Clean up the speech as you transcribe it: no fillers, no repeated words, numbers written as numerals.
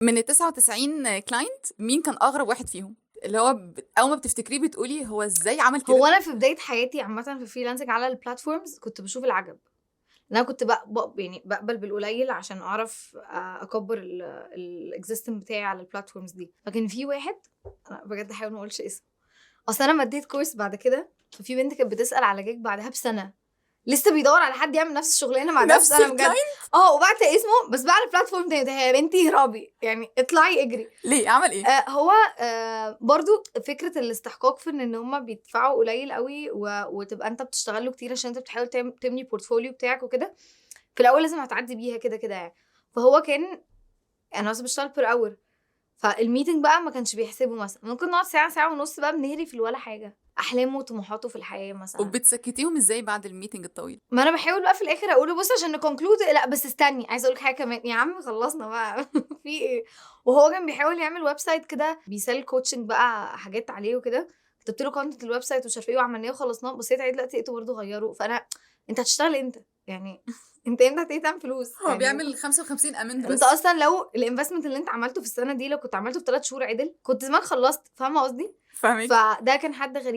من ال 99 كلاينت مين كان اغرب واحد فيهم؟ اللي هو اول ما بتفتكريه بتقولي هو ازاي عمل كده؟ هو انا في بدايه حياتي عامه في الفريلانسنج على البلاتفورمز كنت بشوف العجب. انا كنت يعني بقبل بالقليل عشان اعرف اكبر الاكزيستنس بتاعي على البلاتفورمز دي. فكان في واحد، انا بجد حاول ما اقولش اسمه، اصل انا مديت كورس بعد كده، ففي بنت كانت بتسال على جيج بعدها بسنه، لسه بيدور على حد يعمل نفس الشغلانه بعدها نفس بسنه بجد. الكلاينت؟ وبعت اسمه بس بقى على البلاتفورم تاني. يا بنتي هربي يعني، اطلعي اجري. ليه عمل ايه؟ هو برضو فكره الاستحقاق في ان هم بيدفعوا قليل قوي وتبقى انت بتشتغل له كتير عشان انت بتحاول تبني بورتفوليو بتاعك وكده. في الاول لازم هتعدي بيها كده كده يعني. فهو كان، انا بس بشتغل بير اور، فالميتنج بقى ما كانش بيحسبه. مثلا ممكن نقعد ساعه ساعه ونص بقى بنهري في ولا حاجه، احلامه وطموحاته في الحياه مثلا. وبتسكتيهم ازاي بعد الميتنج الطويل؟ ما انا بحاول بقى في الاخر اقول له بص عشان نكونكلود، لا بس استني عايزه اقول لك حاجه كمان يا عم، خلصنا بقى في ايه. وهو كان بيحاول يعمل ويب سايت كده بيسال كوتشنج بقى حاجات عليه وكده، كتبت له كونتنت الويب سايت ومش عارفه ايه وعملناه وخلصناه. بصيت عليه دلوقتي لقيته برضه غيره. فانا انت هتشتغل امتى يعني؟ انت امتى هتيجي تعمل فلوس هو يعني؟ بيعمل 55 امند انت بس. اصلا لو الانفستمنت اللي انت عملته في السنه دي لو كنت عملته في 3 شهور عدل كنت زمان خلصت، فاهمه قصدي؟ فاهمك. فده كان حد غريب.